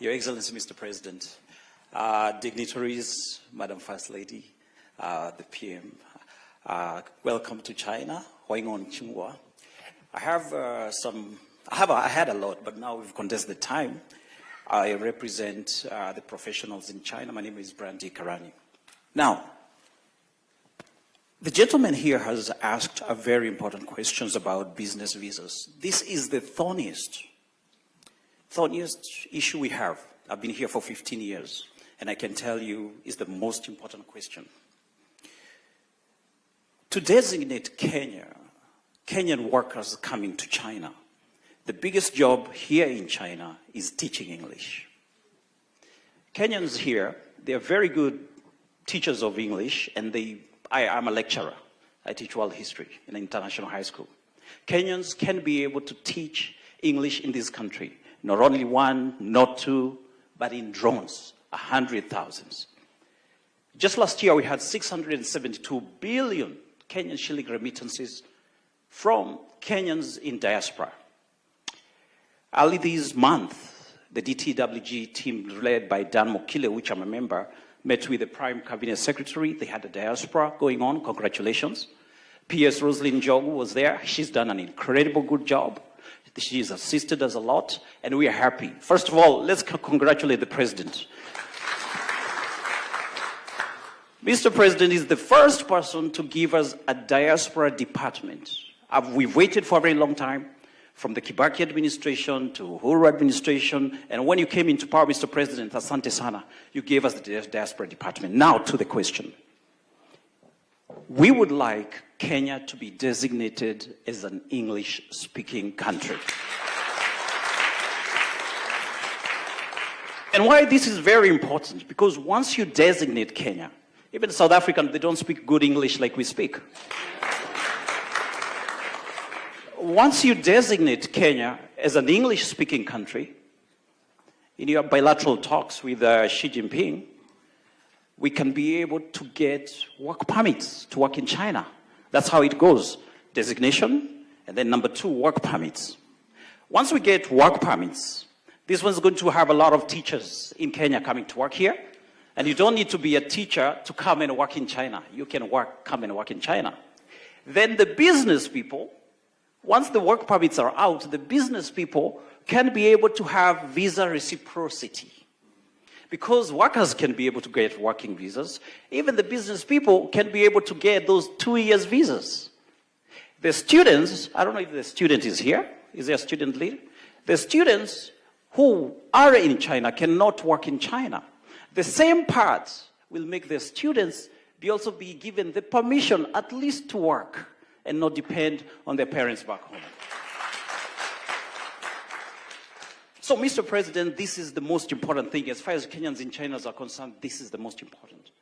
Your Excellency, Mr. President, dignitaries, Madam First Lady, the PM, welcome to China. I had a lot, but now we've condensed the time. I represent the professionals in China. My name is Brandy Karani. Now, the gentleman here has asked a very important questions about business visas. This is the thorniest issue we have. I've been here for 15 years, and I can tell you is the most important question. To designate Kenyan workers coming to China, the biggest job here in China is teaching English. Kenyans here, they are very good teachers of English, and I'm a lecturer. I teach world history in an international high school. Kenyans can be able to teach English in this country. Not only one, not two, but in drones, 100,000. Just last year, we had 672 billion Kenyan shilling remittances from Kenyans in diaspora. Early this month, the DTWG team led by Dan Mokile, which I'm a member, met with the Prime Cabinet Secretary. They had a diaspora going on. Congratulations. PS Rosalind Jogu was there. She's done an incredible good job. She's assisted us a lot, and we are happy. First of all, let's congratulate the President. Mr. President is the first person to give us a diaspora department. We've waited for a very long time, from the Kibaki administration to Uhuru administration, and when you came into power, Mr. President, asante sana, you gave us the diaspora department. Now to the question. We would like Kenya to be designated as an English-speaking country. And why this is very important, because once you designate Kenya, even South Africans, they don't speak good English like we speak. Once you designate Kenya as an English-speaking country, in your bilateral talks with Xi Jinping, we can be able to get work permits to work in China. That's how it goes. Designation, and then number two, work permits. Once we get work permits, this one's going to have a lot of teachers in Kenya coming to work here. And you don't need to be a teacher to come and work in China. You can come and work in China. Then the business people, once the work permits are out, the business people can be able to have visa reciprocity. Because workers can be able to get working visas, even the business people can be able to get those 2 years visas. The students, I don't know if the student is here. Is there a student leader? The students who are in China cannot work in China. The same part will make the students also be given the permission at least to work and not depend on their parents back home. So, Mr. President, this is the most important thing. As far as Kenyans in China are concerned, this is the most important.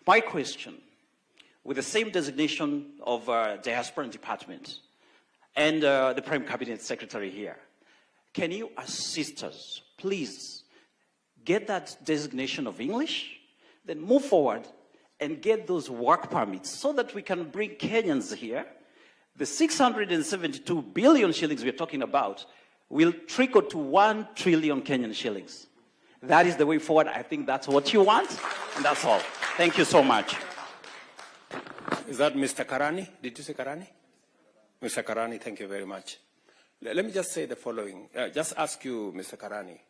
My question, with the same designation of diaspora department and the Prime Cabinet Secretary here, can you assist us, please, get that designation of English, then move forward and get those work permits so that we can bring Kenyans here. The 672 billion shillings we're talking about will trickle to 1 trillion Kenyan shillings. That is the way forward. I think that's what you want, and that's all. Thank you so much. Is that Mr. Karani? Did you say Karani? Mr. Karani, thank you very much. Let me just say the following. Just ask you, Mr. Karani.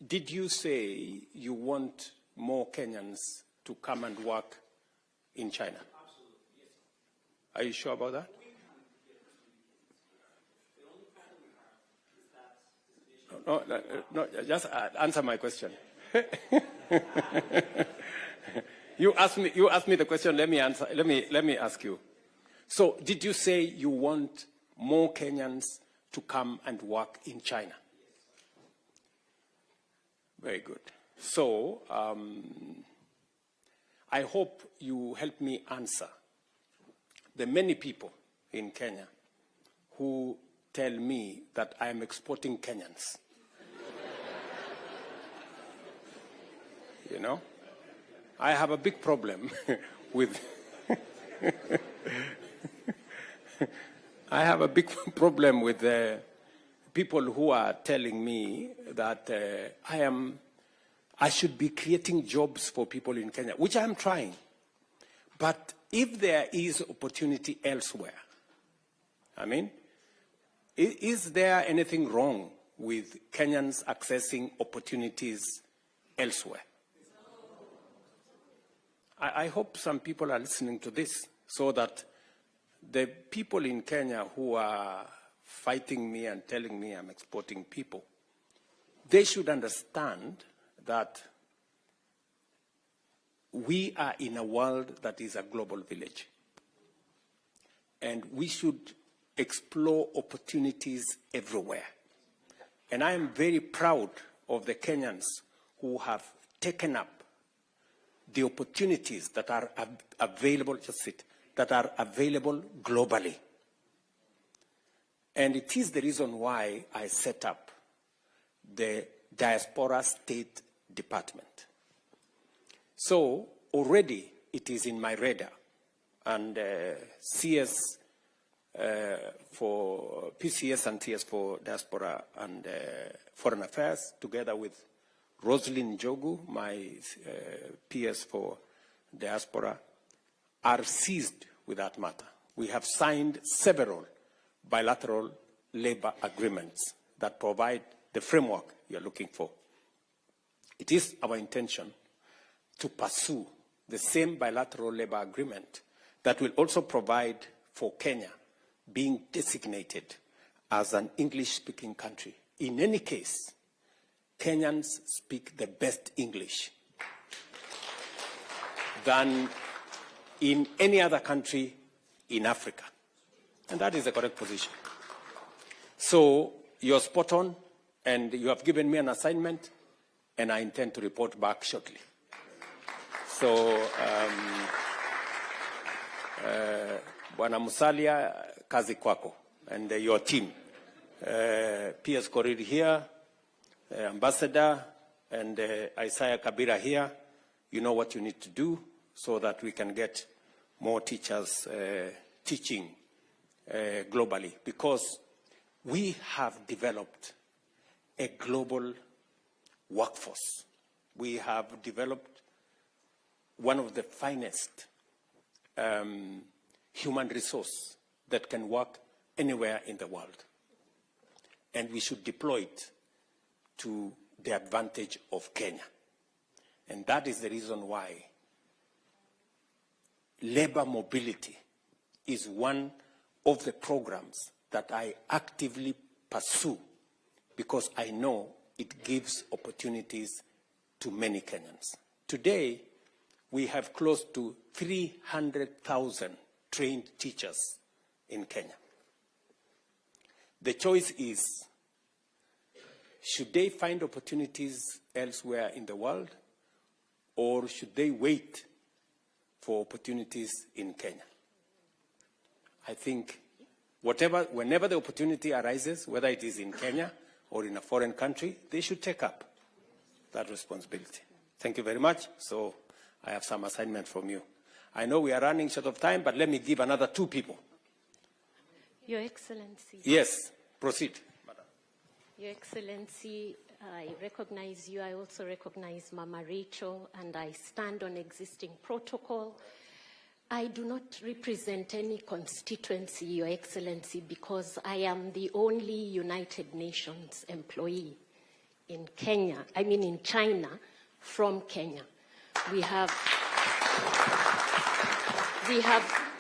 Did you say you want more Kenyans to come and work in China? Absolutely, yes. Are you sure about that? No, just answer my question. You asked me the question. Let me answer. Let me ask you. So, did you say you want more Kenyans to come and work in China? Very good. So, I hope you help me answer the many people in Kenya who tell me that I am exporting Kenyans. You know, I have a big problem with I have a big problem with people who are telling me that I should be creating jobs for people in Kenya, which I'm trying. But if there is opportunity elsewhere, I mean, is there anything wrong with Kenyans accessing opportunities elsewhere? I hope some people are listening to this so that the people in Kenya who are fighting me and telling me I'm exporting people, they should understand that we are in a world that is a global village. And we should explore opportunities everywhere. And I am very proud of the Kenyans who have taken up the opportunities that are available, that are available globally. And it is the reason why I set up the Diaspora State Department. So already it is in my radar, and CS for PCS and TS for Diaspora and Foreign Affairs, together with Roslyn Jogu, my PS for Diaspora, are seized with that matter. We have signed several bilateral labor agreements that provide the framework you're looking for. It is our intention to pursue the same bilateral labor agreement that will also provide for Kenya being designated as an English-speaking country. In any case, Kenyans speak the best English than in any other country in Africa. And that is the correct position. So you're spot on, and you have given me an assignment, and I intend to report back shortly. So, Bwana Musalia, kazi kwako, and your team. PS Korir here, Ambassador, and Isaiah Kabira here. You know what you need to do so that we can get more teachers teaching globally, because we have developed a global workforce. We have developed one of the finest human resource that can work anywhere in the world. And we should deploy it to the advantage of Kenya. And that is the reason why labor mobility is one of the programs that I actively pursue, because I know it gives opportunities to many Kenyans. Today, we have close to 300,000 trained teachers in Kenya. The choice is, should they find opportunities elsewhere in the world, or should they wait for opportunities in Kenya? I think whenever the opportunity arises, whether it is in Kenya or in a foreign country, they should take up that responsibility. Thank you very much. So I have some assignment from you. I know we are running short of time, but let me give another 2 people. Your Excellency. Yes, proceed, Madam. Your Excellency, I recognize you. I also recognize Mama Rachel, and I stand on existing protocol. I do not represent any constituency, Your Excellency, because I am the only United Nations employee in Kenya, in China, from Kenya. We have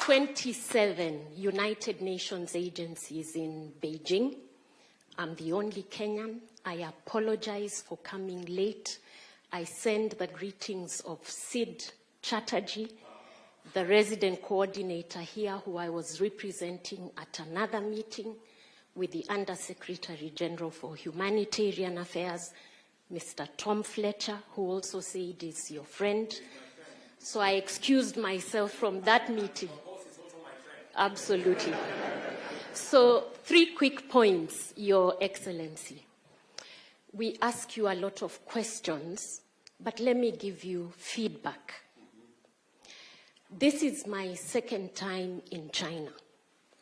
27 United Nations agencies in Beijing. I'm the only Kenyan. I apologize for coming late. I send the greetings of Sid Chatterjee, the resident coordinator here, who I was representing at another meeting with the Undersecretary General for Humanitarian Affairs, Mr. Tom Fletcher, who also said is your friend. So I excused myself from that meeting. Absolutely. So 3 quick points, Your Excellency. We ask you a lot of questions, but let me give you feedback. This is my 2nd time in China.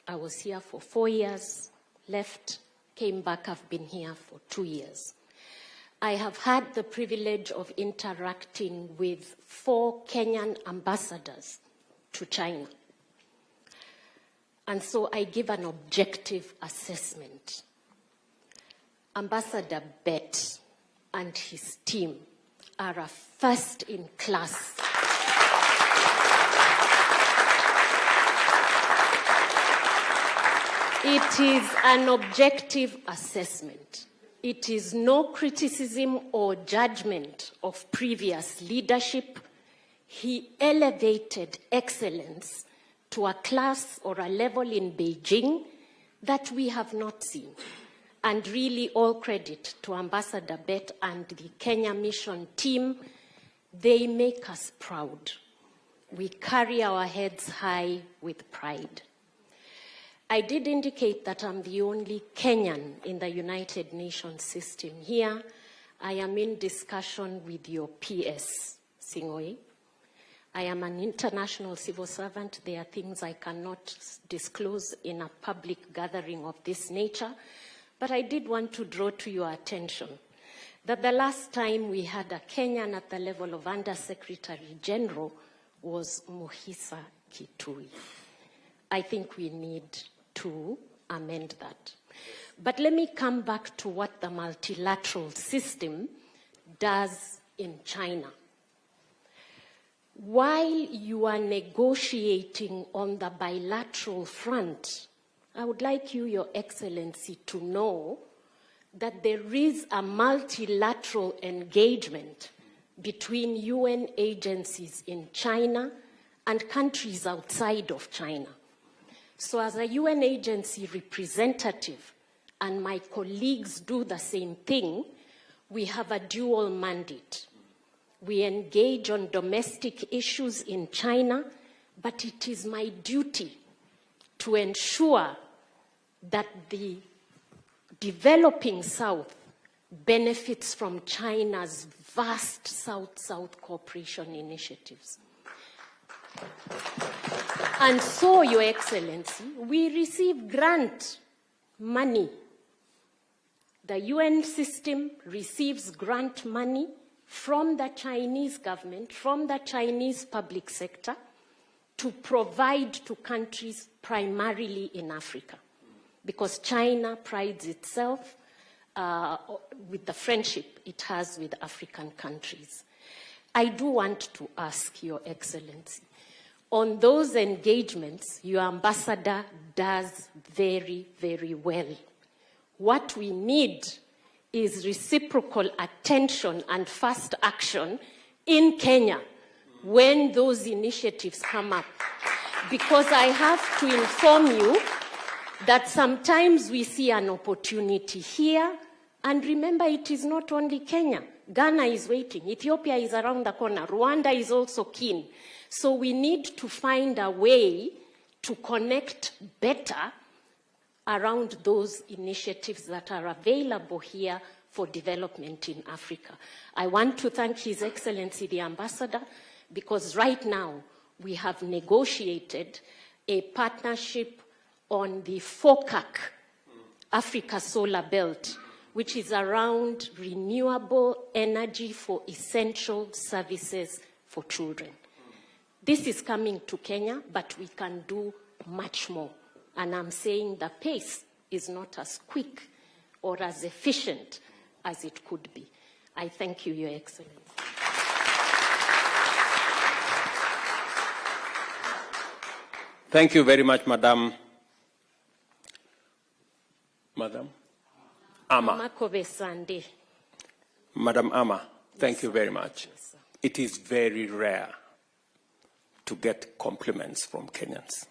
I was here for 4 years, left came back, I've been here for 2 years. I have had the privilege of interacting with 4 Kenyan ambassadors to China. And so I give an objective assessment. Ambassador Bett and his team are a first-in-class It is an objective assessment. It is no criticism or judgment of previous leadership. He elevated excellence to a class or a level in Beijing that we have not seen. And really all credit to Ambassador Bett and the Kenya mission team. They make us proud. We carry our heads high with pride. I did indicate that I'm the only Kenyan in the United Nations system here. I am in discussion with your PS, Sing'oei. I am an international civil servant. There are things I cannot disclose in a public gathering of this nature. But I did want to draw to your attention that the last time we had a Kenyan at the level of Undersecretary General was Muhisa Kitui. I think we need to amend that. But let me come back to what the multilateral system does in China. While you are negotiating on the bilateral front, I would like you, Your Excellency, to know that there is a multilateral engagement between UN agencies in China and countries outside of China. So as a UN agency representative, and my colleagues do the same thing, we have a dual mandate. We engage on domestic issues in China, but it is my duty to ensure that the developing South benefits from China's vast South-South cooperation initiatives. And so, Your Excellency, we receive grant money. The UN system receives grant money from the Chinese government, from the Chinese public sector, to provide to countries primarily in Africa, because China prides itself with the friendship it has with African countries. I do want to ask Your Excellency, on those engagements, your ambassador does very, very well. What we need is reciprocal attention and fast action in Kenya when those initiatives come up. Because I have to inform you that sometimes we see an opportunity here, and remember, it is not only Kenya. Ghana is waiting. Ethiopia is around the corner. Rwanda is also keen. So we need to find a way to connect better around those initiatives that are available here for development in Africa. I want to thank His Excellency the Ambassador, because right now we have negotiated a partnership on the FOCAC, Africa Solar Belt, which is around renewable energy for essential services for children. This is coming to Kenya, but we can do much more. And I'm saying the pace is not as quick or as efficient as it could be. I thank you, Your Excellency. Thank you very much, Madam Ama. Madam Ama, thank you very much. It is very rare to get compliments from Kenyans.